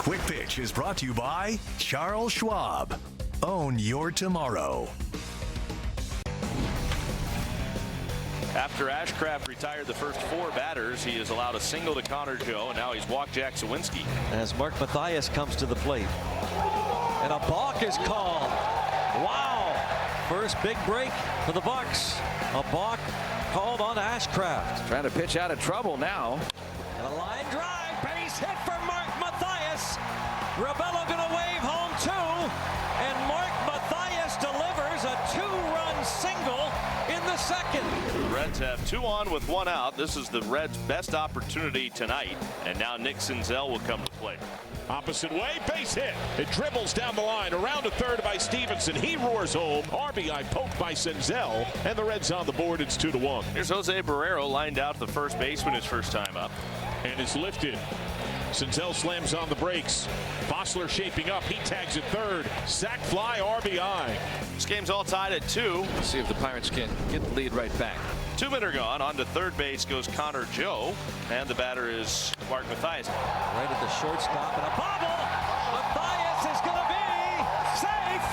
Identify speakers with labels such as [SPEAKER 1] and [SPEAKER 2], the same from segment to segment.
[SPEAKER 1] Quick Pitch is brought to you by Charles Schwab. Own your tomorrow.
[SPEAKER 2] After Ashcraft retired the first 4 batters, he has allowed a single to Connor Joe, and now he's walked Jack Sawinski.
[SPEAKER 3] As Mark Mathias comes to the plate. And a balk is called. Wow. First big break for the Bucks. A balk called on Ashcraft.
[SPEAKER 4] Trying to pitch out of trouble now.
[SPEAKER 3] And a line drive. Base hit for Mark Mathias. Rebello going to wave home 2. And Mark Mathias delivers a 2-run single in the second.
[SPEAKER 2] The Reds have 2 on with 1 out. This is the Reds' best opportunity tonight. And now Nick Senzel will come to play.
[SPEAKER 5] Opposite way, base hit. It dribbles down the line, around to third by Stevenson. He roars home. RBI poked by Senzel, and the Reds on the board. It's 2-1.
[SPEAKER 2] Here's Jose Barrero lined out the first baseman his first time up.
[SPEAKER 5] And it's lifted. Senzel slams on the brakes. Bossler shaping up. He tags at third. Sack fly, RBI.
[SPEAKER 2] This game's all tied at 2.
[SPEAKER 4] Let's see if the Pirates can get the lead right back.
[SPEAKER 2] 2 men are gone. On to third base goes Connor Joe, and the batter is Mark Mathias.
[SPEAKER 3] Right at the shortstop, and a bobble. Mathias is going to be safe,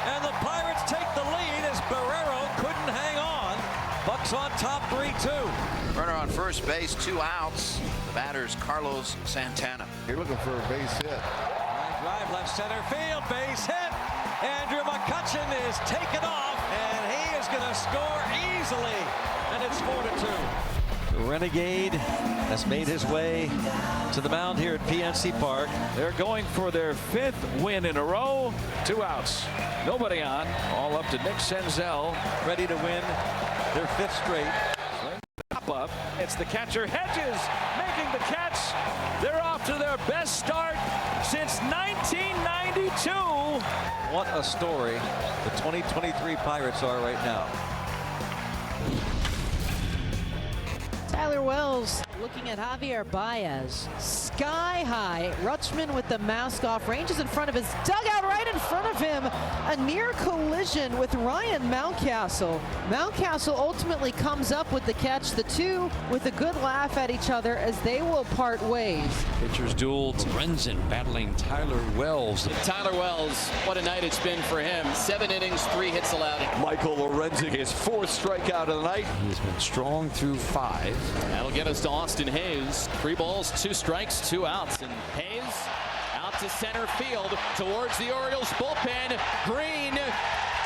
[SPEAKER 3] and the Pirates take the lead as Barrero couldn't hang on. Bucks on top 3-2.
[SPEAKER 6] Runner on first base, 2 outs. The batter's Carlos Santana.
[SPEAKER 7] You're looking for a base hit.
[SPEAKER 3] Line drive left center field, base hit. Andrew McCutcheon is taken off, and he is going to score easily. And it's 4-2. The Renegade has made his way to the mound here at PNC Park.
[SPEAKER 4] They're going for their 5th win in a row. 2 outs. Nobody on. All up to Nick Senzel.
[SPEAKER 3] Ready to win their 5th straight.
[SPEAKER 4] Pop up. It's the catcher Hedges making the catch. They're off to their best start since 1992.
[SPEAKER 3] What a story the 2023 Pirates are right now.
[SPEAKER 8] Tyler Wells looking at Javier Baez. Sky high. Rutschman with the mask off. Ranges in front of his dugout, right in front of him. A near collision with Ryan Mountcastle. Mountcastle ultimately comes up with the catch. The two with a good laugh at each other as they will part ways.
[SPEAKER 9] Pitchers duel. Lorenzen battling Tyler Wells.
[SPEAKER 10] Tyler Wells, what a night it's been for him. 7 innings, 3 hits allowed.
[SPEAKER 4] Michael Lorenzen, his 4th strikeout of the night.
[SPEAKER 9] He's been strong through 5.
[SPEAKER 10] That'll get us to Austin Hayes. 3 balls, 2 strikes, 2 outs. And Hayes out to center field towards the Orioles bullpen. Green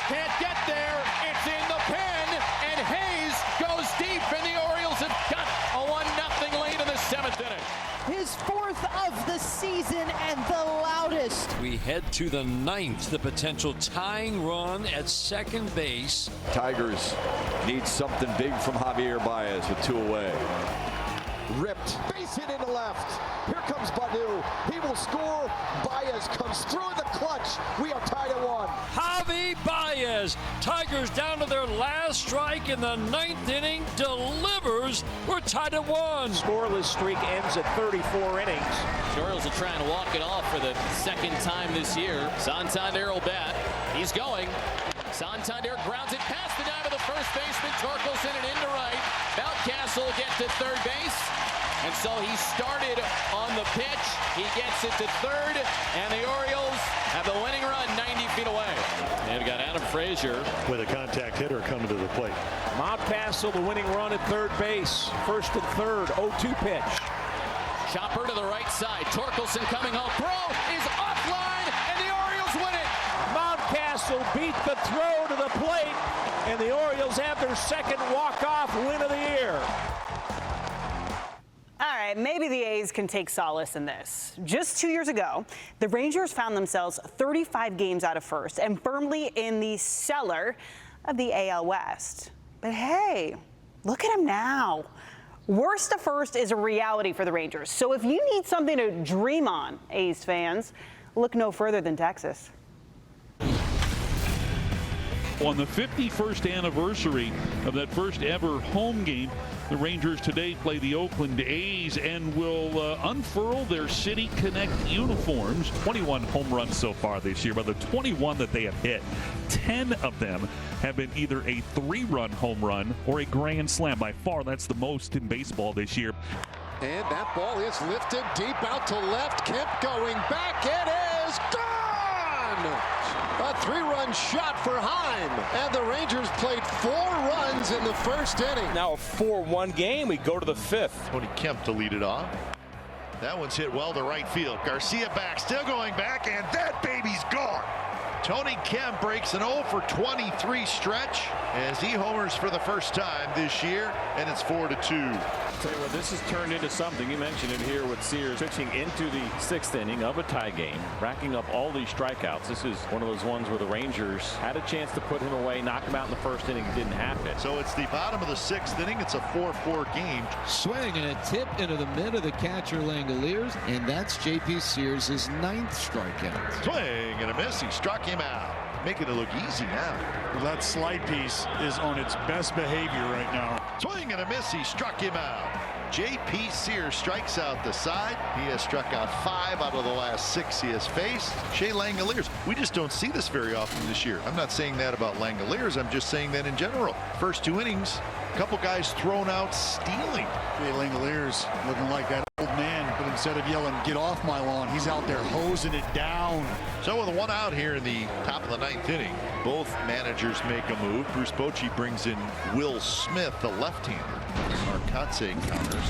[SPEAKER 10] can't get there. It's in the pen. And Hayes goes deep. And the Orioles have got a 1-0 lead in the 7th inning.
[SPEAKER 8] His 4th of the season and the loudest.
[SPEAKER 9] We head to the 9th. The potential tying run at second base.
[SPEAKER 4] Tigers need something big from Javier Baez with 2 away. Ripped. Base hit into left. Here comes Badu. He will score. Baez comes through the clutch. We are tied at 1.
[SPEAKER 9] Javi Baez. Tigers down to their last strike in the 9th inning. Delivers. We're tied at 1.
[SPEAKER 5] Scoreless streak ends at 34 innings.
[SPEAKER 10] The Orioles will try and walk it off for the 2nd time this year. Santander will bat. He's going. Santander grounds it past the dive of the first baseman. Torkelson and into right. Mountcastle gets to third base. And so he started on the pitch. He gets it to third. And the Orioles have the winning run 90 feet away. And we've got Adam Frazier
[SPEAKER 5] With a contact hitter coming to the plate. Mountcastle, the winning run at third base. 1st and 3rd, 0-2 pitch.
[SPEAKER 10] Chopper to the right side. Torkelson coming home. Throw is offline. And the Orioles win it.
[SPEAKER 5] Mountcastle beat the throw to the plate. And the Orioles have their 2nd walk-off win of the year.
[SPEAKER 11] All right, maybe the A's can take solace in this. Just 2 years ago, the Rangers found themselves 35 games out of first and firmly in the cellar of the AL West. But hey, look at them now. Worst to first is a reality for the Rangers. So if you need something to dream on, A's fans, look no further than Texas.
[SPEAKER 12] On the 51st anniversary of that first ever home game, the Rangers today play the Oakland A's and will unfurl their City Connect uniforms. 21 home runs so far this year, but the 21 that they have hit, 10 of them have been either a 3-run home run or a grand slam. By far, that's the most in baseball this year.
[SPEAKER 4] And that ball is lifted deep out to left. Kemp going back. It is gone! A 3-run shot for Heim. And the Rangers played 4 runs in the first inning.
[SPEAKER 7] Now a 4-1 game. We go to the 5th.
[SPEAKER 13] Tony Kemp to lead it off. That one's hit well to right field. Garcia back, still going back, and that baby's gone. Tony Kemp breaks an 0 for 23 stretch as he homers for the first time this year, and it's 4-2.
[SPEAKER 14] Tell you what, this has turned into something. You mentioned it here with Sears pitching into the 6th inning of a tie game, racking up all these strikeouts. This is one of those ones where the Rangers had a chance to put him away, knock him out in the 1st inning. It didn't happen.
[SPEAKER 13] So it's the bottom of the 6th inning. It's a 4-4 game.
[SPEAKER 15] Swing and a tip into the mid of the catcher Langoliers, and that's J.P. Sears' 9th strikeout.
[SPEAKER 13] Swing and a miss. He struck him out, making it look easy now.
[SPEAKER 16] Well, that slide piece is on its best behavior right now.
[SPEAKER 13] Swing and a miss. He struck him out. J.P. Sears strikes out the side. He has struck out 5 out of the last 6 he has faced. Shea Langoliers, we just don't see this very often this year. I'm not saying that about Langoliers. I'm just saying that in general. First 2 innings, a couple guys thrown out stealing.
[SPEAKER 16] Shea Langoliers looking like that old man, but instead of yelling, "Get off my lawn," he's out there hosing it down.
[SPEAKER 13] So with 1 out here in the top of the 9th inning, both managers make a move. Bruce Bochy brings in Will Smith, the left-hander. Marcotte counters.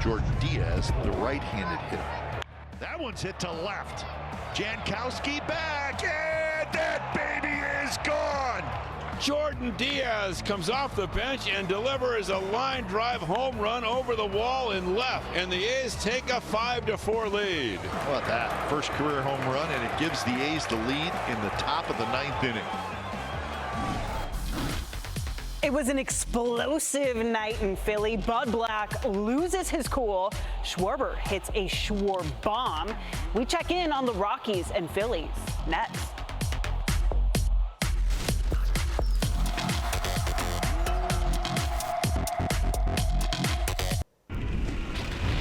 [SPEAKER 13] Jordan Diaz, the right-handed hitter. That one's hit to left. Jankowski back, and that baby is gone.
[SPEAKER 5] Jordan Diaz comes off the bench and delivers a line drive home run over the wall in left, and the A's take a 5-4 lead.
[SPEAKER 13] How about that? First career home run, and it gives the A's the lead in the top of the 9th inning.
[SPEAKER 11] It was an explosive night in Philly. Bud Black loses his cool. Schwarber hits a Schwar bomb. We check in on the Rockies and Phillies next.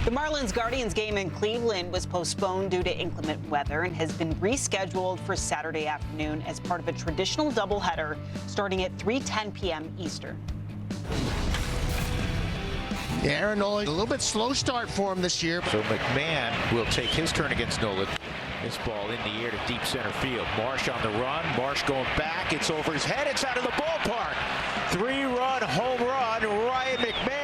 [SPEAKER 11] The Marlins-Guardians game in Cleveland was postponed due to inclement weather and has been rescheduled for Saturday afternoon as part of a traditional doubleheader starting at 3:10 p.m. Eastern.
[SPEAKER 17] Yeah, Aaron Nola, a little bit slow start for him this year.
[SPEAKER 18] So McMahon will take his turn against Nola. This ball in the air to deep center field. Marsh on the run. Marsh going back. It's over his head. It's out of the ballpark. 3-run home run, Ryan McMahon.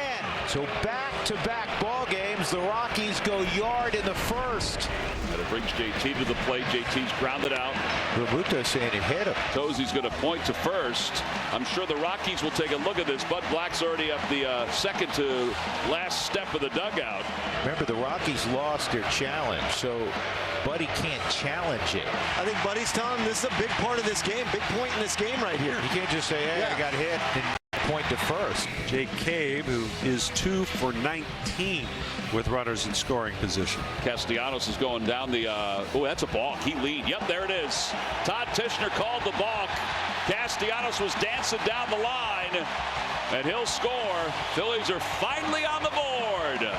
[SPEAKER 18] So back-to-back ball games. The Rockies go yard in the 1st.
[SPEAKER 5] And it brings JT to the plate. JT's grounded out.
[SPEAKER 18] Romuto saying it hit him.
[SPEAKER 5] Tozzi's going to point to first. I'm sure the Rockies will take a look at this. Bud Black's already up the second to last step of the dugout.
[SPEAKER 18] Remember, the Rockies lost their challenge, so Buddy can't challenge it.
[SPEAKER 7] I think Buddy's telling him this is a big part of this game, big point in this game right here.
[SPEAKER 18] You can't just say, hey, I got hit, and point to first.
[SPEAKER 19] Jake Cave, who is 2 for 19 with runners in scoring position.
[SPEAKER 5] Castellanos is going down the, oh, that's a balk. He lead. Yep, there it is. Todd Tishner called the balk. Castellanos was dancing down the line, and he'll score. Phillies are finally on the board.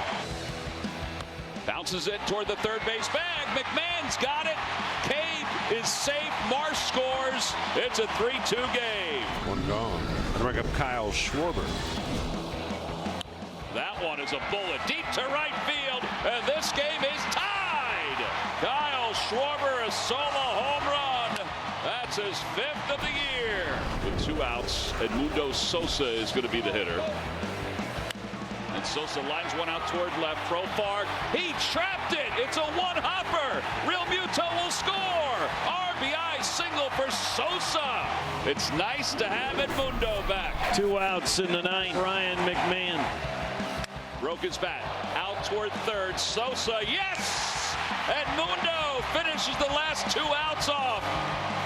[SPEAKER 5] Bounces it toward the third base bag. McMahon's got it. Cave is safe. Marsh scores. It's a 3-2 game.
[SPEAKER 19] One gone. And bring up Kyle Schwarber.
[SPEAKER 5] That one is a bullet deep to right field, and this game is tied. Kyle Schwarber, a solo home run. That's his 5th of the year. With 2 outs, Edmundo Sosa is going to be the hitter. And Sosa lines one out toward left. Profar, he trapped it. It's a one-hopper. Real Muto will score. RBI single for Sosa. It's nice to have Edmundo back.
[SPEAKER 9] 2 outs in the 9th. Ryan McMahon
[SPEAKER 5] broke his bat. Out toward third. Sosa, yes! Edmundo finishes the last 2 outs off.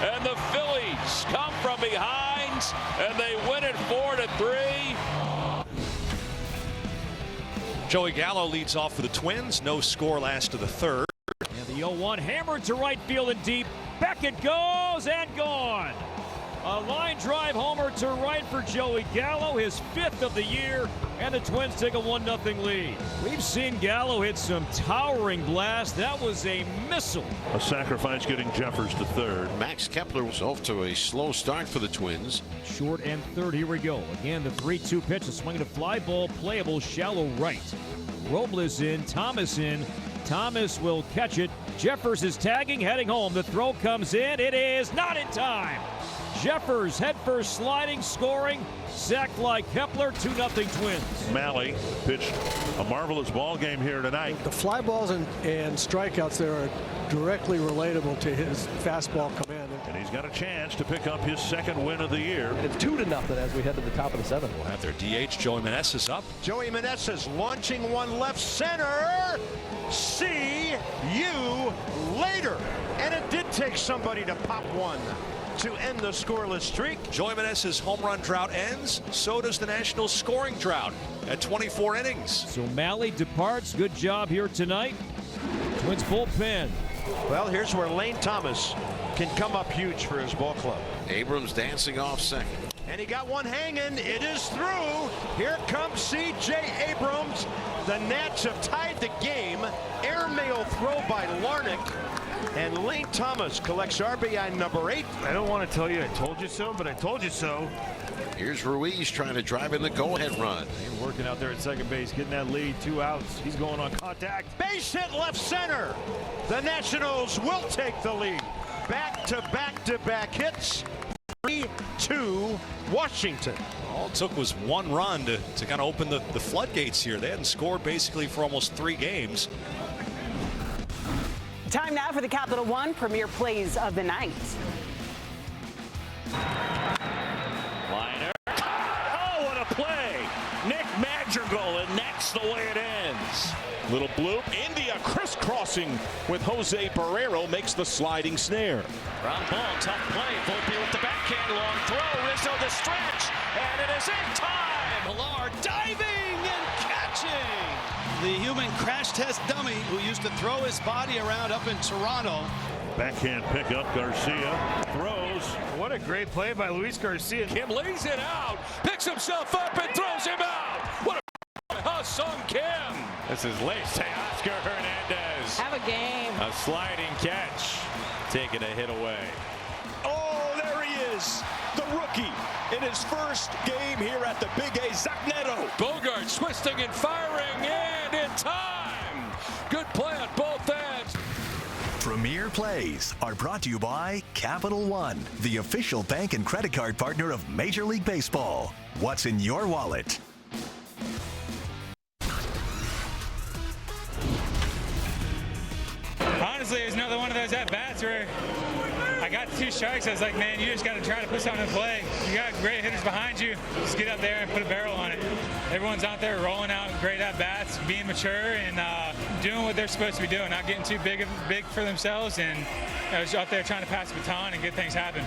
[SPEAKER 5] And the Phillies come from behind, and they win it 4-3.
[SPEAKER 20] Joey Gallo leads off for the Twins. No score last to the 3rd.
[SPEAKER 9] And the 0-1 hammered to right field and deep. Beckett goes and gone. A line drive homer to right for Joey Gallo, his 5th of the year, and the Twins take a 1-0 lead. We've seen Gallo hit some towering blasts. That was a missile.
[SPEAKER 12] A sacrifice getting Jeffers to 3rd.
[SPEAKER 19] Max Kepler was off to a slow start for the Twins.
[SPEAKER 9] Short and 3rd, here we go. Again, the 3-2 pitch, a swing and a fly ball, playable shallow right. Robles in, Thomas in. Thomas will catch it. Jeffers is tagging, heading home. The throw comes in. It is not in time. Jeffers headfirst sliding, scoring. Sacked like Kepler, 2-0 Twins.
[SPEAKER 12] Malley pitched a marvelous ball game here tonight.
[SPEAKER 21] The fly balls and strikeouts there are directly relatable to his fastball command.
[SPEAKER 12] And he's got a chance to pick up his second win of the year.
[SPEAKER 22] It's 2-0 as we head to the top of the seventh.
[SPEAKER 20] We'll have their DH. Joey Meneses up.
[SPEAKER 7] Joey Meneses launching one left center. See you later. And it did take somebody to pop one to end the scoreless streak.
[SPEAKER 20] Joey Meneses' home run drought ends. So does the Nationals scoring drought at 24 innings.
[SPEAKER 9] So Malley departs. Good job here tonight. Twins bullpen.
[SPEAKER 7] Well, here's where Lane Thomas can come up huge for his ball club.
[SPEAKER 18] Abrams dancing off second.
[SPEAKER 7] And he got one hanging. It is through. Here comes C.J. Abrams. The Nats have tied the game. Airmail throw by Larnach. And Lane Thomas collects RBI number 8.
[SPEAKER 23] I don't want to tell you I told you so, but I told you so.
[SPEAKER 18] Here's Ruiz trying to drive in the go-ahead run.
[SPEAKER 23] He's working out there at second base, getting that lead, 2 outs. He's going on contact.
[SPEAKER 7] Base hit left center. The Nationals will take the lead. Back-to-back hits. 3-2 Washington.
[SPEAKER 20] All it took was one run to kind of open the floodgates here. They hadn't scored basically for almost 3 games.
[SPEAKER 11] Time now for the Capital One Premier Plays of the Night.
[SPEAKER 5] Liner. Oh, what a play. Nick Madrigal, and that's the way it ends. Little bloop. India crisscrossing with Jose Barrero makes the sliding snare.
[SPEAKER 10] Ground ball, tough play. Volpe with the backhand, long throw. Rizzo the stretch, and it is in time. Millar diving and catching.
[SPEAKER 24] The human crash test dummy who used to throw his body around up in Toronto.
[SPEAKER 12] Backhand pickup. Garcia throws.
[SPEAKER 23] What a great play by Luis Garcia.
[SPEAKER 5] Kim lays it out, picks himself up and throws him out. What a Ha-Sung Kim.
[SPEAKER 14] This is late. Oscar Hernandez.
[SPEAKER 8] Have a game.
[SPEAKER 14] A sliding catch. Taking a hit away.
[SPEAKER 5] Oh, there he is. The rookie in his first game here at the Big A. Zach Neto. Bogart twisting and firing, and in time. Good play on both ends.
[SPEAKER 1] Premier Plays are brought to you by Capital One, the official bank and credit card partner of Major League Baseball. What's in your wallet?
[SPEAKER 25] Honestly, it was another one of those at-bats where I got 2 strikes. I was like, man, you just got to try to put something in play. You got great hitters behind you. Just get up there and put a barrel on it. Everyone's out there rolling out great at-bats, being mature, and doing what they're supposed to be doing, not getting too big for themselves, and just out there trying to pass the baton and get things happen.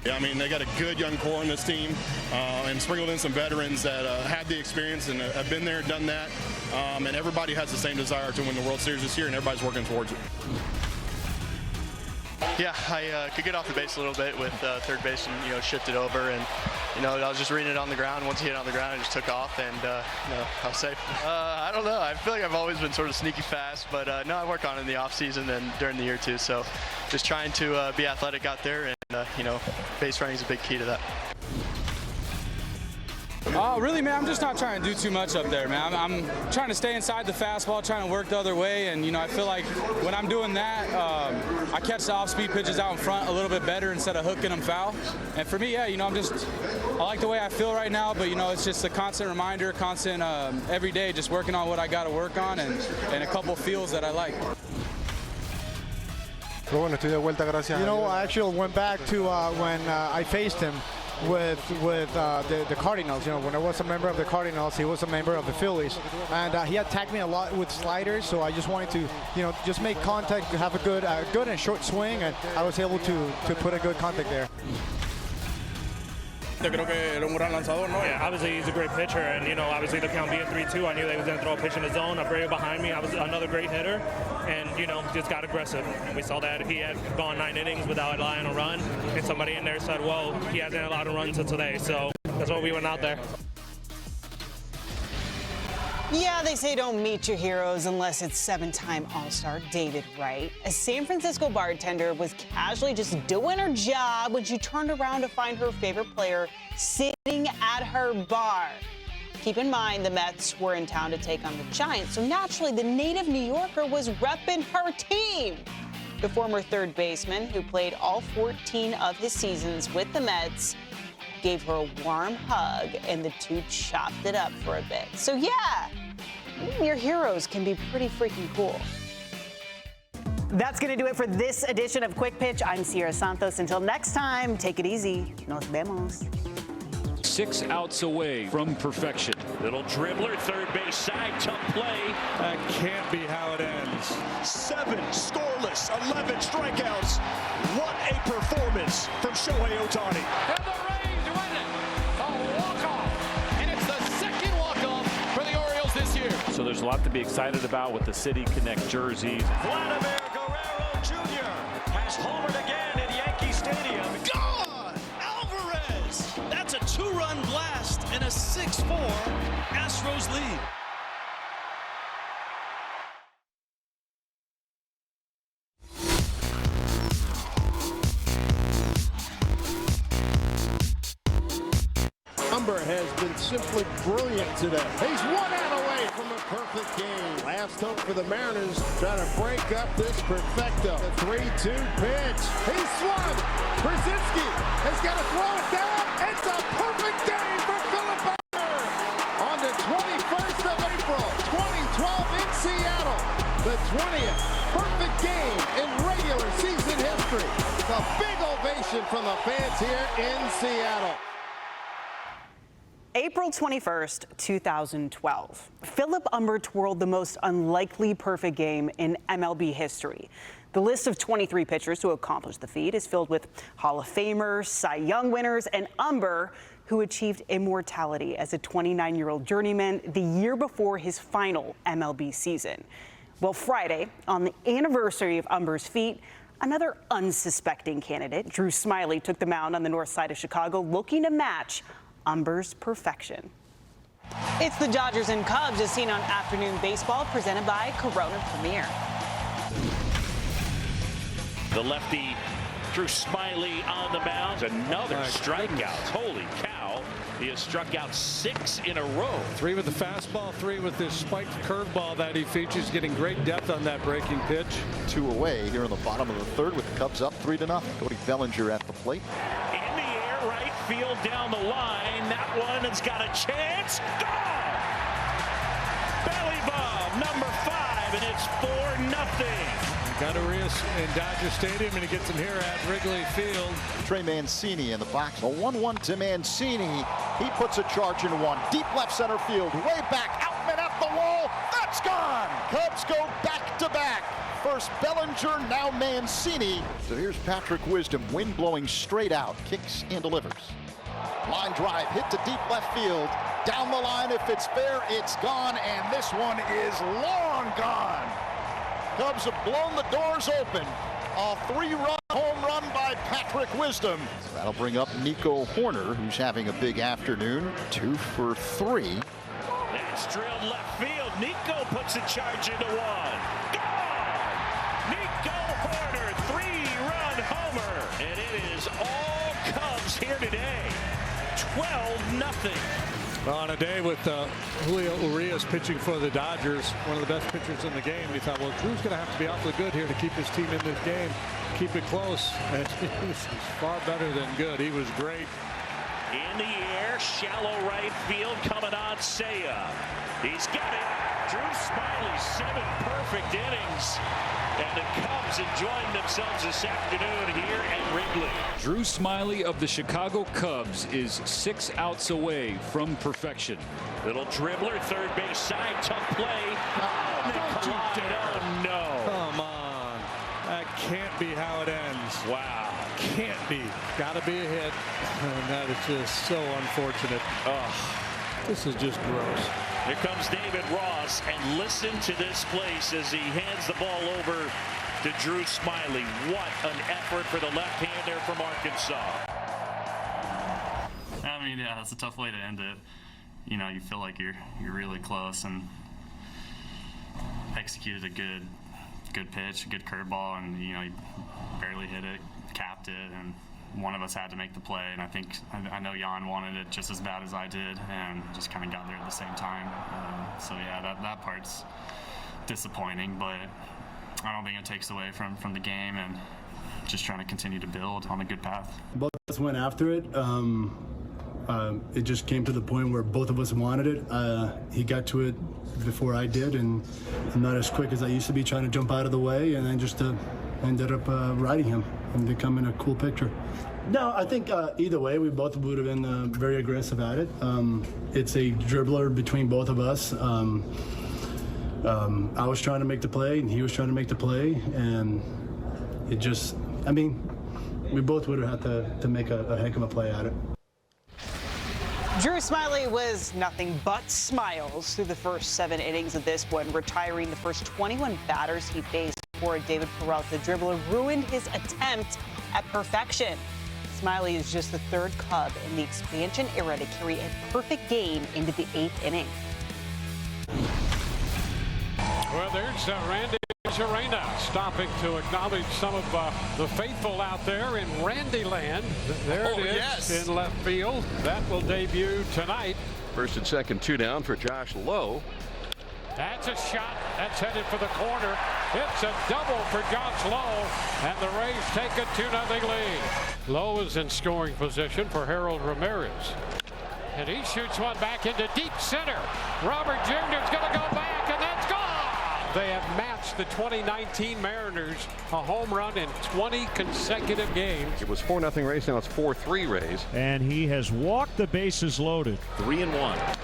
[SPEAKER 26] Yeah, I mean, they got a good young core in this team and sprinkled in some veterans that have the experience and have been there, done that. And everybody has the same desire to win the World Series this year, and everybody's working towards it.
[SPEAKER 27] Yeah, I could get off the base a little bit with third base and, shifted over. And, I was just reading it on the ground. Once he hit it on the ground, I just took off, and, I was safe. I don't know. I feel like I've always been sort of sneaky fast, but, no, I work on it in the off-season and during the year, too. So just trying to be athletic out there, and, base running is a big key to that.
[SPEAKER 25] Really, man, I'm just not trying to do too much up there, man. I'm trying to stay inside the fastball, trying to work the other way, and, I feel like when I'm doing that, I catch the off-speed pitches out in front a little bit better instead of hooking them foul. And for me, yeah, I like the way I feel right now, but, it's just a constant reminder, every day, just working on what I got to work on and a couple feels that I like.
[SPEAKER 21] I actually went back to when I faced him with the Cardinals. When I was a member of the Cardinals, he was a member of the Phillies, and he attacked me a lot with sliders. So I just wanted to, just make contact, have a good and short swing, and I was able to put a good contact there.
[SPEAKER 25] Yeah, obviously he's a great pitcher, and obviously the count being 3-2, I knew they was going to throw a pitch in the zone. Abreu behind me, I was another great hitter, and just got aggressive. And we saw that he had gone 9 innings without allowing a run, and somebody in there said, well, he hasn't allowed a run until today, so that's why we went out there.
[SPEAKER 11] Yeah, they say don't meet your heroes unless it's 7-time All-Star David Wright. A San Francisco bartender was casually just doing her job when she turned around to find her favorite player sitting at her bar. Keep in mind, the Mets were in town to take on the Giants, so naturally the native New Yorker was repping her team. The former third baseman, who played all 14 of his seasons with the Mets, gave her a warm hug, and the two chopped it up for a bit. So yeah, your heroes can be pretty freaking cool. That's going to do it for this edition of Quick Pitch. I'm Sierra Santos. Until next time, take it easy. Nos vemos.
[SPEAKER 9] 6 outs away from perfection.
[SPEAKER 5] Little dribbler, third base side, tough play.
[SPEAKER 23] That can't be how it ends.
[SPEAKER 2] 7 scoreless, 11 strikeouts. What a performance from Shohei Ohtani.
[SPEAKER 10] And the Rays win it. A walk-off. And it's the second walk-off for the Orioles this year.
[SPEAKER 14] So there's a lot to be excited about with the City Connect jerseys.
[SPEAKER 2] Vladimir Guerrero Jr. has homered again at Yankee Stadium. Gone! Alvarez! That's a 2-run blast and a 6-4 Astros lead.
[SPEAKER 17] Umber has been simply brilliant today. He's 1 out away from a perfect game. Last hope for the Mariners, trying to break up this perfecto. The 3-2 pitch. He's swung. Brzezinski has got to throw it down. It's a perfect game for Philip Umber. On the 21st of April, 2012 in Seattle. The 20th perfect game in regular season history. A big ovation from the fans here in Seattle.
[SPEAKER 11] April 21st, 2012. Philip Umber twirled the most unlikely perfect game in MLB history. The list of 23 pitchers who accomplished the feat is filled with Hall of Famers, Cy Young winners, and Umber, who achieved immortality as a 29-year-old journeyman the year before his final MLB season. Well, Friday, on the anniversary of Umber's feat, another unsuspecting candidate, Drew Smyly, took the mound on the north side of Chicago, looking to match Umber's perfection. It's the Dodgers and Cubs as seen on Afternoon Baseball, presented by Corona Premier.
[SPEAKER 5] The lefty, Drew Smyly on the mound. Another strikeout. Holy cow. He has struck out 6 in a row.
[SPEAKER 23] 3 with the fastball, 3 with this spiked curveball that he features, getting great depth on that breaking pitch.
[SPEAKER 3] 2 away here in the bottom of the 3rd with the Cubs up 3-0. Cody Bellinger at the plate.
[SPEAKER 5] In the air, right field down the line. That one has got a chance. Gone! Belly bomb, number 5, and it's 4-0.
[SPEAKER 23] Got Urias in Dodger Stadium, and he gets him here at Wrigley Field.
[SPEAKER 3] Trey Mancini in the box. A 1-1 to Mancini. He puts a charge in 1. Deep left center field. Way back. Outman at the wall. That's gone. Cubs go back-to-back. First Bellinger, now Mancini. So here's Patrick Wisdom. Wind blowing straight out. Kicks and delivers. Line drive. Hit to deep left field. Down the line. If it's fair, it's gone. And this one is long gone. Cubs have blown the doors open. A 3-run home run by Patrick Wisdom. So that'll bring up Nico Horner, who's having a big afternoon. 2 for 3.
[SPEAKER 5] That's drilled left field. Nico puts a charge into 1. Gone! Nico Horner, 3-run homer. And it is all Cubs here today. 12-0.
[SPEAKER 23] On a day with Julio Urias pitching for the Dodgers, one of the best pitchers in the game, we thought, well, Drew's going to have to be awfully good here to keep his team in this game, keep it close. And he's far better than good. He was great.
[SPEAKER 5] In the air, shallow right field, coming on Seiya. He's got it. Drew Smyly, 7 perfect innings. And the Cubs enjoying themselves this afternoon here at Wrigley.
[SPEAKER 9] Drew Smyly of the Chicago Cubs is 6 outs away from perfection.
[SPEAKER 5] Little dribbler, third base side, tough play. Oh, no.
[SPEAKER 23] Come on. That can't be how it ends.
[SPEAKER 5] Wow.
[SPEAKER 23] Can't be. Got to be a hit. And that is just so unfortunate. This is just gross.
[SPEAKER 5] Here comes David Ross, and listen to this place as he hands the ball over to Drew Smyly. What an effort for the left-hander from Arkansas.
[SPEAKER 4] I mean, yeah, that's a tough way to end it. You know, you feel like you're really close and executed a good pitch, a good curveball, and you know, you barely hit it, capped it, and one of us had to make the play, and I know Jan wanted it just as bad as I did, and just kind of got there at the same time. So yeah, that part's disappointing, but I don't think it takes away from the game, and just trying to continue to build on a good path.
[SPEAKER 6] Both of us went after it. It just came to the point where both of us wanted it. He got to it before I did, and I'm not as quick as I used to be trying to jump out of the way, and then just ended up riding him and becoming a cool picture. No, I think either way, we both would have been very aggressive at it. It's a dribbler between both of us. I was trying to make the play, and he was trying to make the play, and it just, I mean, we both would have had to make a heck of a play at it.
[SPEAKER 11] Drew Smyly was nothing but smiles through the first 7 innings of this one, retiring the first 21 batters he faced before David Peralta dribbler ruined his attempt at perfection. Smyly is just the 3rd Cub in the expansion era to carry a perfect game into the 8th inning.
[SPEAKER 13] Well, there's Randy Arena stopping to acknowledge some of the faithful out there in Randyland. There it is, yes, in left field. That will debut tonight.
[SPEAKER 14] First and second, 2 down for Josh Lowe.
[SPEAKER 13] That's a shot. That's headed for the corner. It's a double for Josh Lowe, and the Rays take a 2-0 lead. Lowe is in scoring position for Harold Ramirez. And he shoots one back into deep center. Robert Jr. is going to go back, and that's gone. They have matched the 2019 Mariners, a home run in 20 consecutive games.
[SPEAKER 14] It was 4-0 Rays, now it's 4-3 Rays.
[SPEAKER 9] And he has walked the bases loaded.
[SPEAKER 15] 3-1.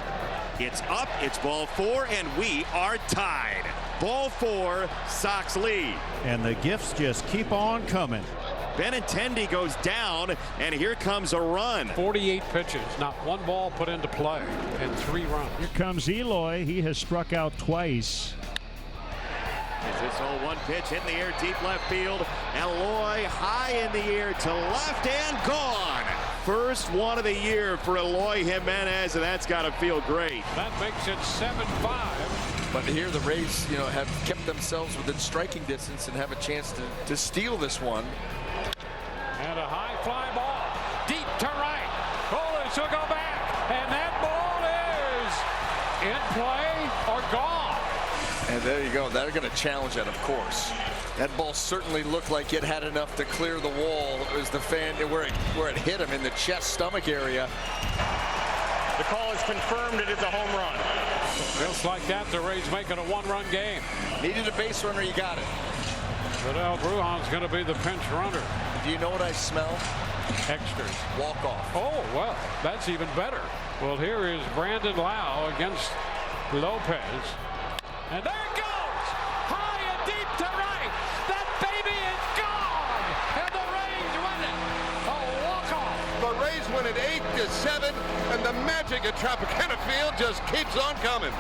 [SPEAKER 15] It's up, it's ball 4, and we are tied. Ball 4, Sox lead.
[SPEAKER 9] And the gifts just keep on coming.
[SPEAKER 15] Benintendi goes down, and here comes a run.
[SPEAKER 13] 48 pitches, not one ball put into play, and 3 runs.
[SPEAKER 9] Here comes Eloy. He has struck out twice.
[SPEAKER 15] Is this 0-1 pitch in the air, deep left field. Eloy high in the air to left and gone. First one of the year for Eloy Jimenez, and that's got to feel great.
[SPEAKER 13] That makes it 7-5.
[SPEAKER 16] But here the Rays, have kept themselves within striking distance and have a chance to steal this one.
[SPEAKER 13] And a high fly ball, deep to right. Colas will go back, and that ball is in play or gone.
[SPEAKER 16] And there you go. They're going to challenge that, of course. That ball certainly looked like it had enough to clear the wall. It was the fan where it hit him in the chest, stomach area.
[SPEAKER 13] The call is confirmed. It is a home run. Feels like that. The Rays make it a 1-run game.
[SPEAKER 16] Needed a base runner. You got it.
[SPEAKER 13] Fidel Brujan's going to be the pinch runner.
[SPEAKER 16] Do you know what I smell?
[SPEAKER 13] Extras.
[SPEAKER 16] Walk off.
[SPEAKER 13] Oh, well, that's even better. Well, here is Brandon Lau against Lopez. And there it goes! High and deep to right! That baby is gone! And the Rays win it! A walk-off!
[SPEAKER 17] The Rays win it 8-7, and the magic at Tropicana Field just keeps on coming.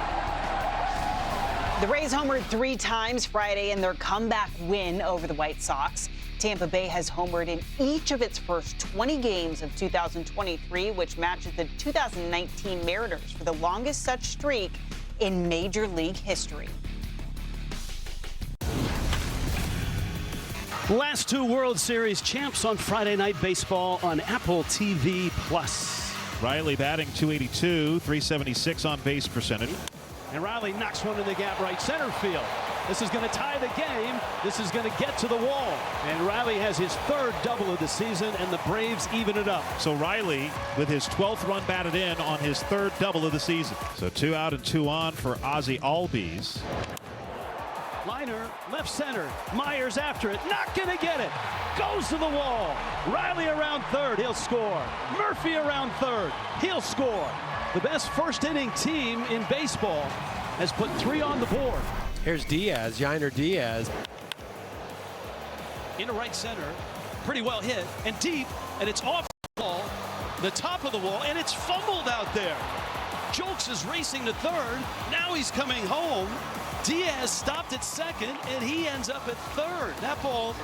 [SPEAKER 11] The Rays homered 3 times Friday in their comeback win over the White Sox. Tampa Bay has homered in each of its first 20 games of 2023, which matches the 2019 Mariners for the longest such streak in Major League history.
[SPEAKER 24] Last 2 World Series champs on Friday Night Baseball on Apple TV+.
[SPEAKER 9] Riley batting .282, .376 on base percentage.
[SPEAKER 24] And Riley knocks one in the gap right center field. This is going to tie the game. This is going to get to the wall. And Riley has his 3rd double of the season, and the Braves even it up.
[SPEAKER 9] So Riley with his 12th run batted in on his 3rd double of the season. So 2 out and 2 on for Ozzie Albies.
[SPEAKER 24] Liner, left center. Myers after it. Not going to get it. Goes to the wall. Riley around 3rd. He'll score. Murphy around 3rd. He'll score. The best first inning team in baseball has put 3 on the board.
[SPEAKER 18] Here's Diaz, Yainer Diaz.
[SPEAKER 24] Into right center, pretty well hit, and deep, and it's off the wall, the top of the wall, and it's fumbled out there. Jolks is racing to 3rd, now he's coming home. Diaz stopped at 2nd, and he ends up at 3rd. That ball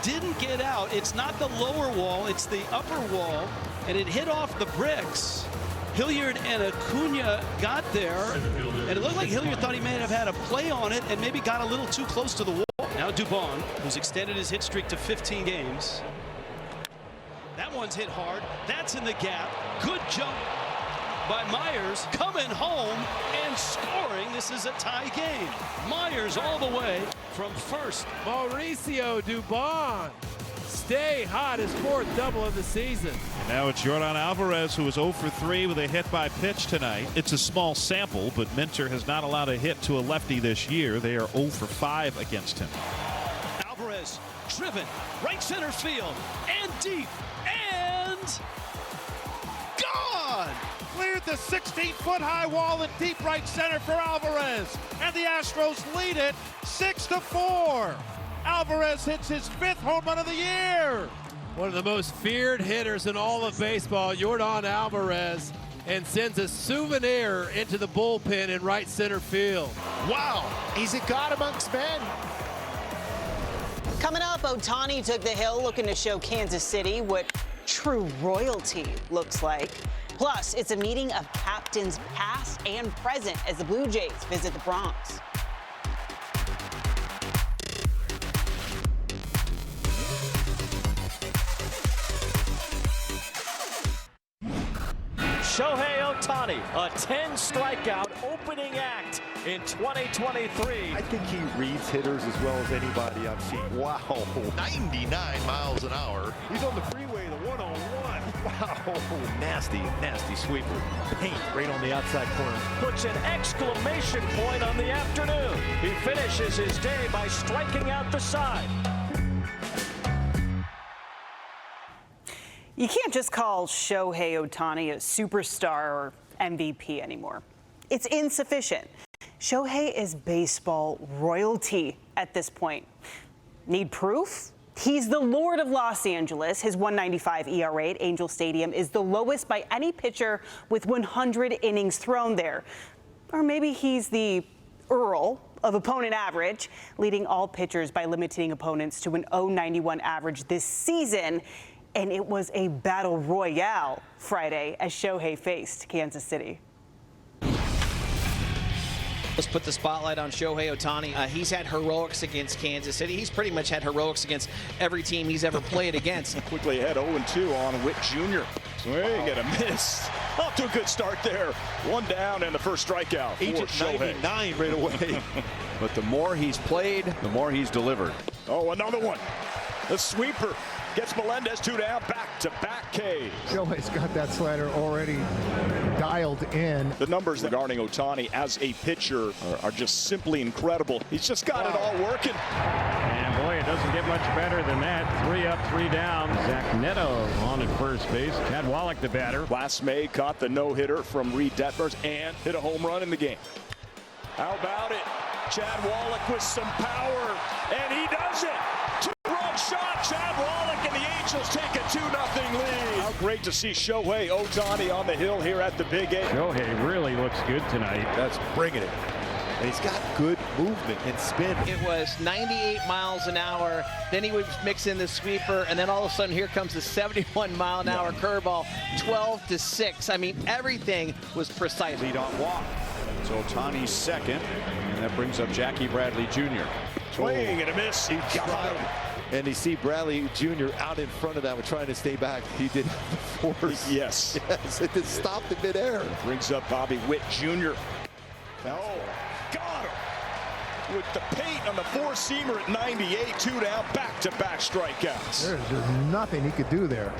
[SPEAKER 24] didn't get out. It's not the lower wall, it's the upper wall, and it hit off the bricks. Hilliard and Acuna got there, and it looked like Hilliard thought he may have had a play on it and maybe got a little too close to the wall. Now Dubon, who's extended his hit streak to 15 games. That one's hit hard. That's in the gap. Good jump by Myers, coming home and scoring. This is a tie game. Myers all the way from first.
[SPEAKER 18] Mauricio Dubon, stay hot, his 4th double of the season.
[SPEAKER 1] And now it's Yordan Alvarez, who is 0 for 3 with a hit by pitch tonight. It's a small sample, but Minter has not allowed a hit to a lefty this year. They are 0 for 5 against him.
[SPEAKER 24] Alvarez driven right center field and deep and gone.
[SPEAKER 18] Cleared the 16-foot high wall in deep right center for Alvarez, and the Astros lead it 6-4. Alvarez hits his 5th home run of the year. One of the most feared hitters in all of baseball, Yordan Alvarez, and sends a souvenir into the bullpen in right center field.
[SPEAKER 17] Wow, he's a god amongst men.
[SPEAKER 11] Coming up, Ohtani took the hill looking to show Kansas City what true royalty looks like. Plus, it's a meeting of captains past and present as the Blue Jays visit the Bronx.
[SPEAKER 9] Shohei Ohtani, a 10-strikeout opening act in 2023.
[SPEAKER 7] I think he reads hitters as well as anybody I've seen. Wow.
[SPEAKER 8] 99 miles an hour.
[SPEAKER 7] He's on the freeway, the one-on-one. Wow. Nasty sweeper. Paint right on the outside corner.
[SPEAKER 9] Puts an exclamation point on the afternoon. He finishes his day by striking out the side.
[SPEAKER 11] You can't just call Shohei Ohtani a superstar or MVP anymore. It's insufficient. Shohei is baseball royalty at this point. Need proof? He's the Lord of Los Angeles. His 1.95 ERA at Angel Stadium is the lowest by any pitcher with 100 innings thrown there. Or maybe he's the Earl of opponent average, leading all pitchers by limiting opponents to an 0.91 average this season. And it was a battle royale Friday as Shohei faced Kansas City.
[SPEAKER 12] Let's put the spotlight on Shohei Ohtani. He's had heroics against Kansas City. He's pretty much had heroics against every team he's ever played against.
[SPEAKER 19] Quickly ahead 0-2 on Witt Jr. Swing and a miss. Off to a good start there. 1 down and the first strikeout for Shohei.
[SPEAKER 7] 99 right away.
[SPEAKER 19] But the more he's played, the more he's delivered. Oh, another one. The sweeper. Gets Melendez 2 down, back-to-back Ks.
[SPEAKER 17] Shohei's got that slider already dialed in.
[SPEAKER 19] The numbers regarding Ohtani as a pitcher are just simply incredible. He's just got it all working.
[SPEAKER 20] And boy, it doesn't get much better than that. 3 up, 3 down. Zach Neto on at first base. Chad Wallach the batter.
[SPEAKER 19] Last May caught the no-hitter from Reed Detmers and hit a home run in the game. How about it? Chad Wallach with some power, and he does it. 2-run shot, Chad Wallach, and the Angels take a 2-0 lead. How great to see Shohei Ohtani on the hill here at the Big A.
[SPEAKER 20] Shohei really looks good tonight.
[SPEAKER 7] That's bringing it. And he's got good movement and spin.
[SPEAKER 12] It was 98 miles an hour. Then he would mix in the sweeper, and then all of a sudden here comes the 71-mile-an-hour curveball, 12-6. I mean, everything was precise.
[SPEAKER 19] Lead on walk. So Ohtani's second, and that brings up Jackie Bradley Jr. Swing and a miss. He got him.
[SPEAKER 7] And you see Bradley Jr. out in front of that one trying to stay back. He did the force.
[SPEAKER 19] Yes.
[SPEAKER 7] Yes, it just stopped in midair.
[SPEAKER 19] Brings up Bobby Witt Jr. Oh, got him. With the paint on the four-seamer at 98, 2 down, back-to-back strikeouts.
[SPEAKER 17] There's just nothing he could do there.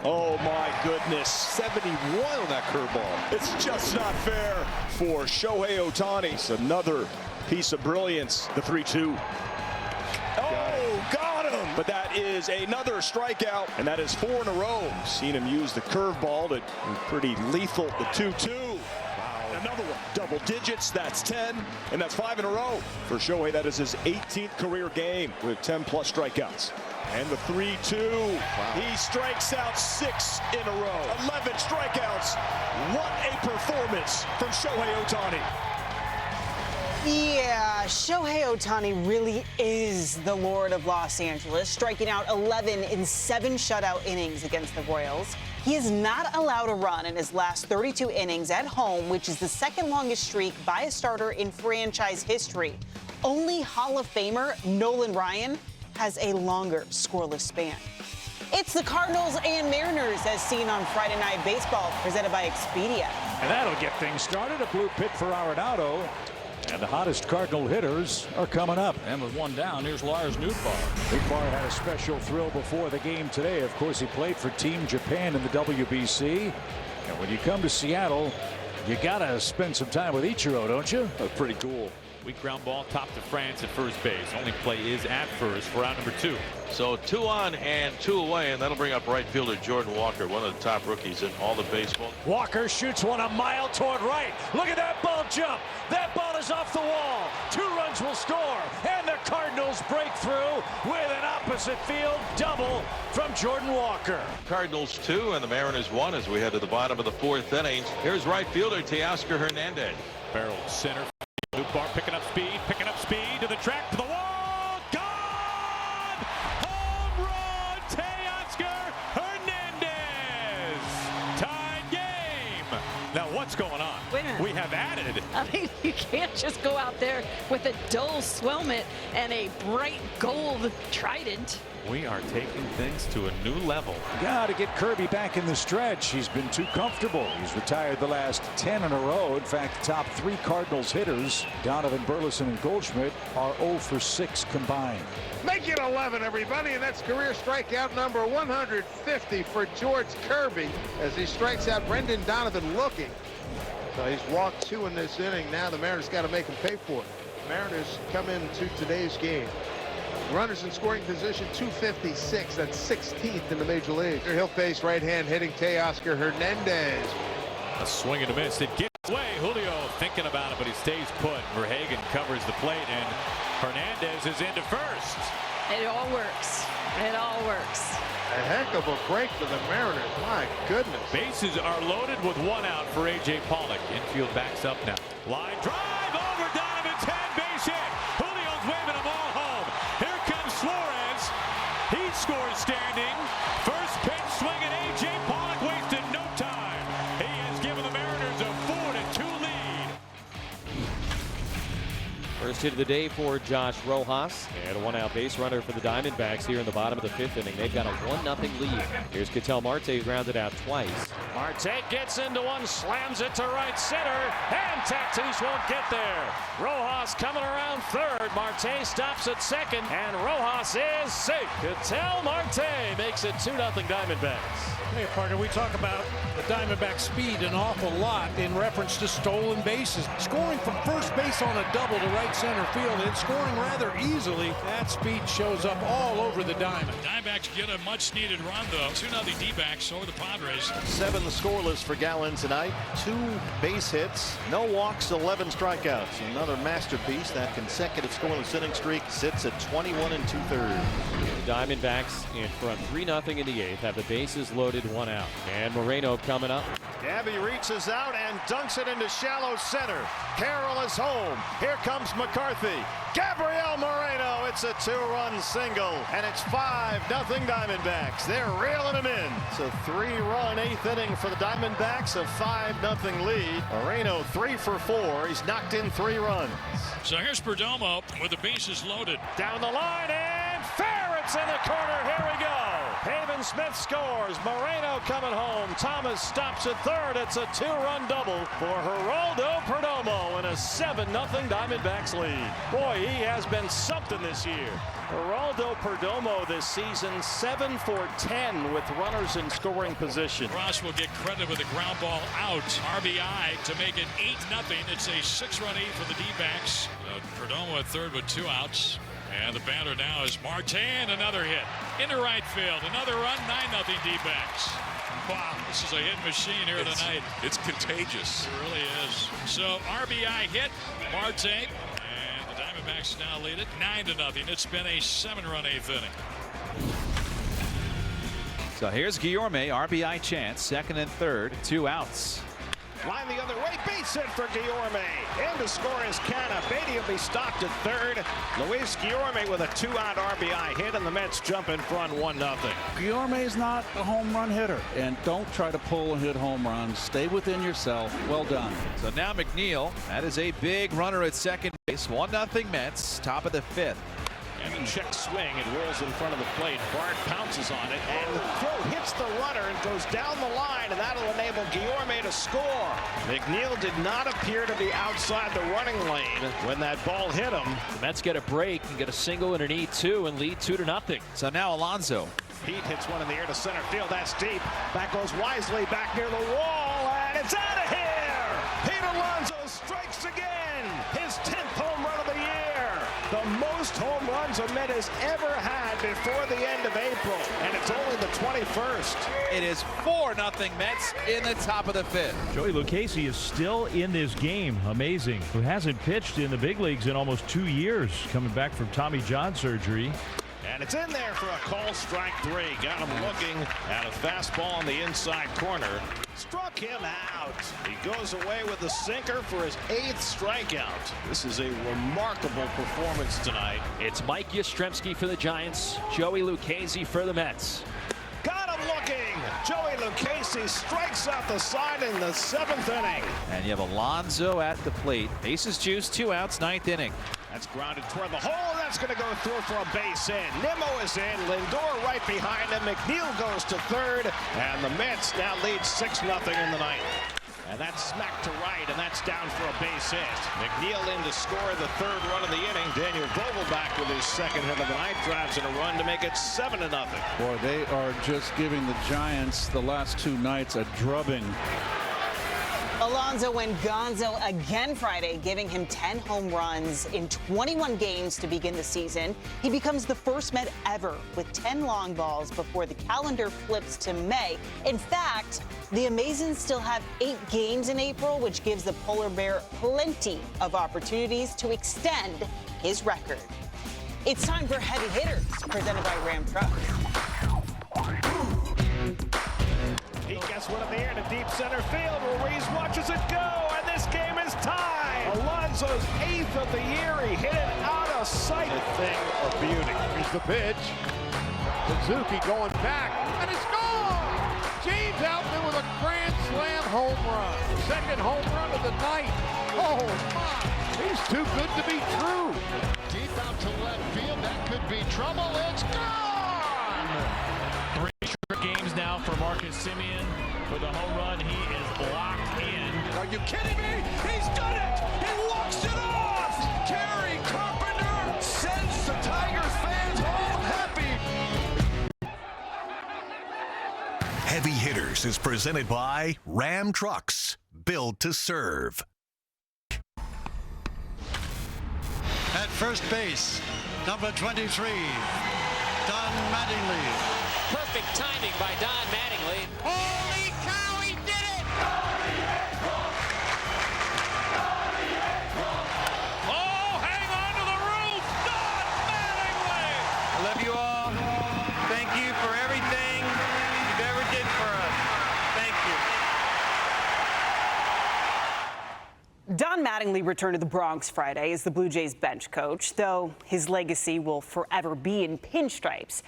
[SPEAKER 19] Oh my goodness. 71 on that curveball. It's just not fair for Shohei Ohtani. It's another piece of brilliance. The 3-2. Oh, got him. But that is another strikeout, and that is 4 in a row. Seen him use the curveball to pretty lethal. The 2-2. Wow. Another one. Double digits. That's 10, and that's 5 in a row. For Shohei, that is his 18th career game with 10-plus strikeouts. And the 3-2. Wow. He strikes out 6 in a row. 11 strikeouts. What a performance from Shohei Ohtani.
[SPEAKER 11] Yeah, Shohei Ohtani really is the Lord of Los Angeles, striking out 11 in 7 shutout innings against the Royals. He is not allowed a run in his last 32 innings at home, which is the second longest streak by a starter in franchise history. Only Hall of Famer Nolan Ryan has a longer scoreless span. It's the Cardinals and Mariners as seen on Friday Night Baseball, presented by Expedia.
[SPEAKER 2] And that'll get things started. A blue pit for Arenado. And the hottest Cardinal hitters are coming up.
[SPEAKER 20] And with one down, here's Lars Nootbaar.
[SPEAKER 2] Nootbaar had a special thrill before the game today. Of course, he played for Team Japan in the WBC. And when you come to Seattle, you got to spend some time with Ichiro, don't you?
[SPEAKER 20] That's pretty cool. Weak ground ball, top to France at first base. Only play is at first for out number 2.
[SPEAKER 8] So 2 on and 2 away, and that'll bring up right fielder Jordan Walker, one of the top rookies in all of baseball.
[SPEAKER 2] Walker shoots one a mile toward right. Look at that ball jump. That ball is off the wall. 2 runs will score, and the Cardinals break through with an opposite field double from Jordan Walker.
[SPEAKER 8] Cardinals 2 and the Mariners 1 as we head to the bottom of the 4th inning. Here's right fielder Teoscar Hernandez.
[SPEAKER 20] Barrel center. Nootbaar picking up speed to the track, to the wall. Gone! Home run! Teoscar Hernandez! Tied game. Now what's going on?
[SPEAKER 10] Wait a minute.
[SPEAKER 20] We have added.
[SPEAKER 10] I mean, you can't just go out there with a dull Swelmet and a bright gold trident.
[SPEAKER 20] We are taking things to a new level.
[SPEAKER 2] Got to get Kirby back in the stretch. He's been too comfortable. He's retired the last 10 in a row. In fact, the top 3 Cardinals hitters, Donovan, Burleson, and Goldschmidt, are 0 for 6 combined.
[SPEAKER 17] Make it 11, everybody, and that's career strikeout number 150 for George Kirby as he strikes out Brendan Donovan looking. So he's walked 2 in this inning. Now the Mariners got to make him pay for it. Mariners come into today's game. Runners in scoring position 256. That's 16th in the major leagues. He'll face right-hand hitting Teoscar Hernandez.
[SPEAKER 20] A swing and a miss. It gets away. Julio thinking about it, but he stays put. Verhagen covers the plate, and Hernandez is into first.
[SPEAKER 10] It all works. It all works.
[SPEAKER 17] A heck of a break for the Mariners. My goodness.
[SPEAKER 20] Bases are loaded with 1 out for A.J. Pollock. Infield backs up now. Line drive over Donovan's head. Base hit. Julio's waving them all home. Here comes Suarez. He scores standing. First pitch swinging. A.J. Pollock wasted no time. He has given the Mariners a 4-2 lead.
[SPEAKER 9] First hit of the day for Josh Rojas, and a 1-out base runner for the Diamondbacks here in the bottom of the 5th inning. They've got a 1-0 lead. Here's Ketel Marte, who's grounded out twice.
[SPEAKER 13] Marte gets into one, slams it to right center, and Tatis won't get there. Rojas coming around third. Marte stops at second, and Rojas is safe. Ketel Marte makes it 2-0 Diamondbacks.
[SPEAKER 23] Hey, Parker, we talk about the Diamondback speed an awful lot in reference to stolen bases. Scoring from first base on a double to right center field and scoring rather easily. That speed shows up all over the Diamond.
[SPEAKER 21] Diamondbacks get a much-needed run, though. 2-0 D-backs over the Padres.
[SPEAKER 3] 7 scoreless for Gallen tonight. 2 base hits, no walks, 11 strikeouts. Another masterpiece. That consecutive scoreless inning streak sits at 21 2/3.
[SPEAKER 9] The Diamondbacks in front 3-0 in the 8th, have the bases loaded, 1 out. And Moreno coming up.
[SPEAKER 3] Gabby reaches out and dunks it into shallow center. Carroll is home. Here comes McCarthy. Gabriel Moreno. It's a 2-run single, and it's 5-0 Diamondbacks. They're reeling him in. It's a 3-run 8th inning for the Diamondbacks, a 5-0 lead. Moreno 3 for 4. He's knocked in 3 runs.
[SPEAKER 21] So here's Perdomo with the bases loaded.
[SPEAKER 13] Down the line, and fair, it's in the corner. Here we go. Haven Smith scores. Moreno coming home. Thomas stops at third. It's a 2-run double for Geraldo Perdomo in a 7-0 Diamondbacks lead. Boy, he has been something this year. Geraldo Perdomo this season 7 for 10 with runners in scoring position.
[SPEAKER 21] Ross will get credit with a ground ball out. RBI to make it 8-0. It's a 6-run 8 for the D-backs. Perdomo at third with 2 outs. And the batter now is Marte, and another hit into right field. Another run, 9-0 D-backs. Wow, this is a hit machine here tonight.
[SPEAKER 22] It's contagious.
[SPEAKER 21] It really is. So RBI hit, Marte, and the Diamondbacks now lead it 9-0. It's been a 7-run 8th inning.
[SPEAKER 1] So here's Guillorme, RBI chance, second and third, 2 outs.
[SPEAKER 25] Line the other way, base hit for Guillorme. In to score is Canna. Beatty will be stopped at third. Luis Guillorme with a 2-out RBI hit, and the Mets jump in front 1-0.
[SPEAKER 26] Guillorme is not a home run hitter, and don't try to pull and hit home runs. Stay within yourself. Well done.
[SPEAKER 1] So now McNeil, that is a big runner at second base. 1-0 Mets, top of the 5th.
[SPEAKER 25] And the check swing, it rolls in front of the plate. Bart pounces on it, and the throw hits the runner and goes down the line, and that'll enable Guillorme to score. McNeil did not appear to be outside the running lane when that ball hit him.
[SPEAKER 9] The Mets get a break and get a single and an E2 and lead 2-0.
[SPEAKER 20] So now Alonso.
[SPEAKER 25] Pete hits one in the air to center field. That's deep. That goes wisely back near the wall, and it's out of here. Pete Alonso strikes again. His 10th home run of the year. The most home runs a Met has ever had before the end of April, and it's only the 21st.
[SPEAKER 20] It is 4-0 Mets in the top of the 5th.
[SPEAKER 4] Joey Lucchesi is still in this game. Amazing. Who hasn't pitched in the big leagues in almost 2 years, coming back from Tommy John surgery.
[SPEAKER 25] And it's in there for a call, strike 3. Got him looking at a fastball on the inside corner. Struck him out. He goes away with the sinker for his 8th strikeout. This is a remarkable performance tonight.
[SPEAKER 9] It's Mike Yastrzemski for the Giants, Joey Lucchesi for the Mets.
[SPEAKER 25] Got him looking. Joey Lucchesi strikes out the side in the 7th inning.
[SPEAKER 20] And you have Alonso at the plate. Bases juiced, 2 outs, 9th inning.
[SPEAKER 25] That's grounded toward the hole. That's going to go through for a base hit. Nimmo is in. Lindor right behind him. McNeil goes to third. And the Mets now lead 6-0 in the 9th. And that's smacked to right, and that's down for a base hit. McNeil in to score the 3rd run of the inning. Daniel Vogelbach with his 2nd hit of the night drives in a run to make it 7-0.
[SPEAKER 26] Boy, they are just giving the Giants the last 2 nights a drubbing.
[SPEAKER 11] Alonso went gonzo again Friday, giving him 10 home runs in 21 games to begin the season. He becomes the first Met ever with 10 long balls before the calendar flips to May. In fact, the Amazons still have 8 games in April, which gives the Polar Bear plenty of opportunities to extend his record. It's time for Heavy Hitters, presented by Ram Truck.
[SPEAKER 25] He gets one in the air to deep center field. Ruiz watches it go, and this game is tied. Alonso's 8th of the year. He hit it out of sight. A thing of beauty.
[SPEAKER 17] Here's the pitch. Suzuki going back, and it's gone. James Outman with a grand slam home run. 2nd home run of the night. Oh, my. He's too good to be true.
[SPEAKER 5] Deep out to left field. That could be trouble. It's gone.
[SPEAKER 9] 3 straight games now for Marcus Semien with a home run. He is locked in.
[SPEAKER 5] Are you kidding me? He's done it! He walks it off! Gary Carpenter sends the Tigers fans home happy.
[SPEAKER 6] Heavy Hitters is presented by Ram Trucks, built to serve.
[SPEAKER 14] At first base, number 23, Don Mattingly.
[SPEAKER 9] Perfect timing by Don Mattingly.
[SPEAKER 5] Holy cow, he did it!
[SPEAKER 9] Oh, hang on to the roof! Don Mattingly!
[SPEAKER 15] I love you all. Thank you for everything you've ever did for us. Thank you.
[SPEAKER 11] Don Mattingly returned to the Bronx Friday as the Blue Jays bench coach, though his legacy will forever be in pinstripes.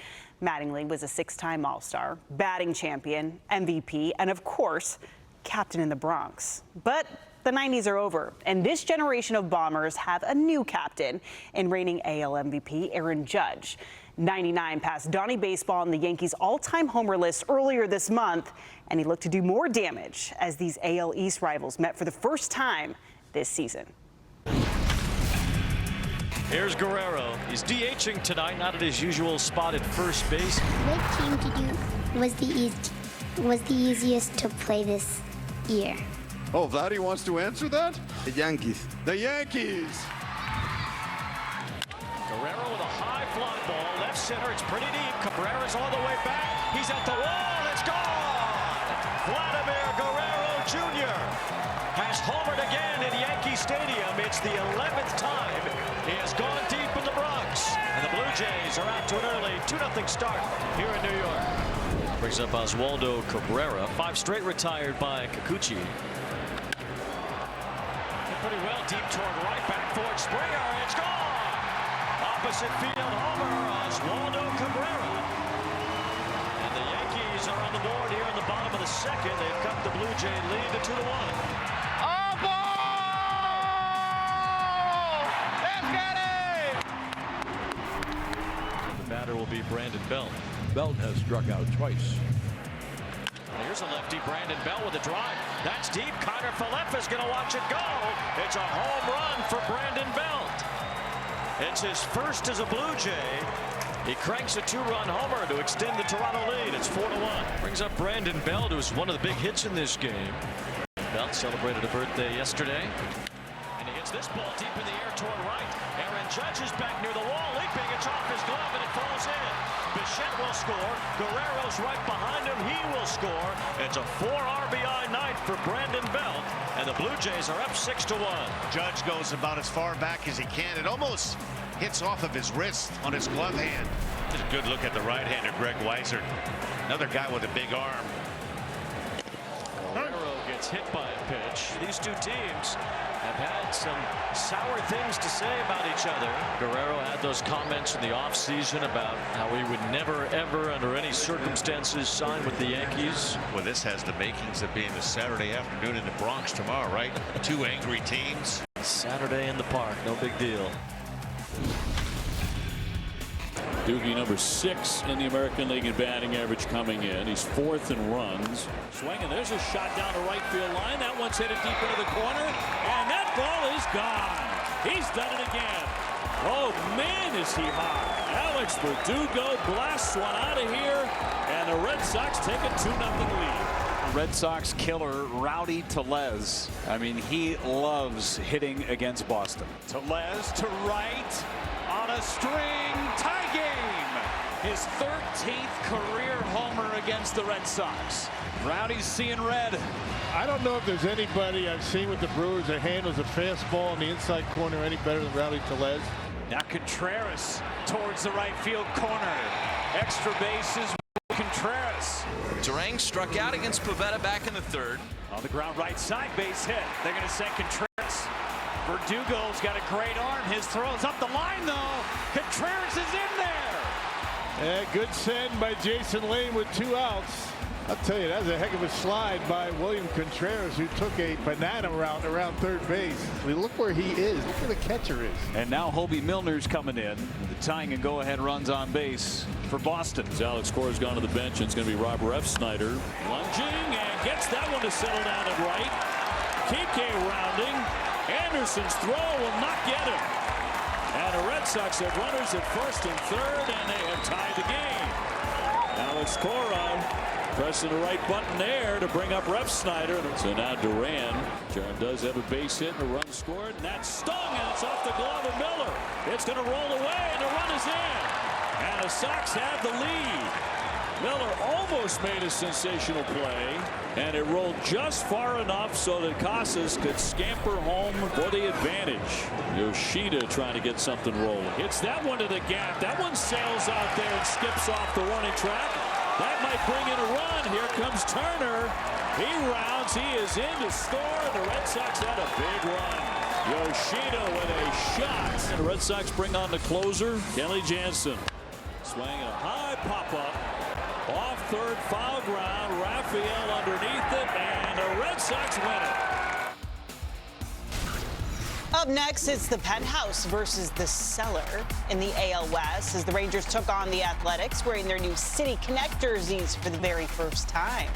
[SPEAKER 11] Mattingly was a 6-time All-Star, batting champion, MVP, and of course, captain in the Bronx. But the 90s are over, and this generation of Bombers have a new captain in reigning AL MVP Aaron Judge. 99 passed Donnie Baseball on the Yankees' all-time homer list earlier this month, and he looked to do more damage as these AL East rivals met for the first time this season.
[SPEAKER 9] Here's Guerrero. He's DHing tonight, not at his usual spot at first base.
[SPEAKER 22] What team did you was the easiest to play this year?
[SPEAKER 17] Oh, Vladdy wants to answer that?
[SPEAKER 15] The Yankees.
[SPEAKER 17] The Yankees.
[SPEAKER 9] Guerrero with a high fly ball, left center. It's pretty deep. Cabrera's all the way back. He's at the wall. It's gone. Vladimir Guerrero Jr. has homered again in Yankee Stadium. It's the 11th time he has gone deep in the Bronx. And the Blue Jays are out to an early 2-0 start here in New York. Brings up Oswaldo Cabrera. 5 straight retired by Kikuchi. Pretty well deep toward right, back for it. Springer. It's gone. Opposite field homer, Oswaldo Cabrera. And the Yankees are on the board here in the bottom of the 2nd. They've cut the Blue Jay lead to 2-1. batter will be Brandon Belt.
[SPEAKER 7] Belt has struck out twice.
[SPEAKER 2] Here's a lefty, Brandon Belt with a drive. That's deep. Connor Falefa's going to watch it go. It's a home run for Brandon Belt. It's his first as a Blue Jay. He cranks a 2-run homer to extend the Toronto lead. It's 4-1. Brings up Brandon Belt, who's one of the big hits in this game. Belt celebrated a birthday yesterday. And he hits this ball deep in the air toward right. Aaron Judge is back near the wall, leaping. It's off his glove and it falls in. Bichette will score. Guerrero's right behind him. He will score. It's a 4 RBI night for Brandon Belt. And the Blue Jays are up 6-1.
[SPEAKER 12] Judge goes about as far back as he can. It almost hits off of his wrist on his glove hand.
[SPEAKER 2] Just a good look at the right-hander, Greg Weiser. Another guy with a big arm. Guerrero gets hit by a pitch. These two teams have had some sour things to say about each other. Guerrero had those comments in the offseason about how he would never, ever, under any circumstances, sign with the Yankees.
[SPEAKER 12] Well, this has the makings of being a Saturday afternoon in the Bronx tomorrow, right? Two angry teams.
[SPEAKER 2] Saturday in the park, no big deal.
[SPEAKER 16] Doogie, number 6 in the American League in batting average coming in. He's 4th in runs.
[SPEAKER 9] Swinging. There's a shot down the right field line. That one's headed deep into the corner. And that ball is gone. He's done it again. Oh, man, is he hot. Alex Verdugo blasts one out of here. And the Red Sox take a 2-0 lead.
[SPEAKER 18] Red Sox killer Rowdy Tellez. I mean, he loves hitting against Boston.
[SPEAKER 2] Tellez to right on a string. Tie game. His 13th career homer against the Red Sox. Rowdy's seeing red.
[SPEAKER 17] I don't know if there's anybody I've seen with the Brewers that handles a fastball in the inside corner any better than Rowdy Tellez.
[SPEAKER 2] Now Contreras towards the right field corner. Extra bases. Contreras.
[SPEAKER 5] Durang struck out against Pivetta back in the 3rd.
[SPEAKER 2] On the ground right side, base hit. They're going to send Contreras. Verdugo's got a great arm. His throw's up the line, though. Contreras is in there.
[SPEAKER 17] Yeah, good send by Jason Lane with 2 outs. I'll tell you, that was a heck of a slide by William Contreras, who took a banana route around third base. I mean, look where he is. Look where the catcher is.
[SPEAKER 18] And now Hobie Milner's coming in. The tying and go-ahead runs on base for Boston.
[SPEAKER 16] As Alex Cora's gone to the bench, and it's going to be Robert F. Snyder.
[SPEAKER 9] Lunging and gets that one to settle down at right. Kike rounding. Anderson's throw will not get him. And the Red Sox have runners at first and third, and they have tied the game. Alex Cora pressing the right button there to bring up Ref Snyder. So now Duran does have a base hit and a run scored, and that's stung, and it's off the glove of Miller. It's going to roll away, and the run is in. And the Sox have the lead. Miller almost made a sensational play, and it rolled just far enough so that Casas could scamper home for the advantage. Yoshida trying to get something rolling. Hits that one to the gap. That one sails out there and skips off the warning track. That might bring in a run. Here comes Turner. He rounds. He is in to score. The Red Sox had a big run. Yoshida with a shot. And the Red Sox bring on the closer, Kelly Jansen. Swinging a high pop-up. Off third, foul ground. Raphael underneath it, and the Red Sox win it.
[SPEAKER 11] Up next, it's the Penthouse versus the Cellar in the AL West as the Rangers took on the Athletics wearing their new City Connect jerseys for the very first time.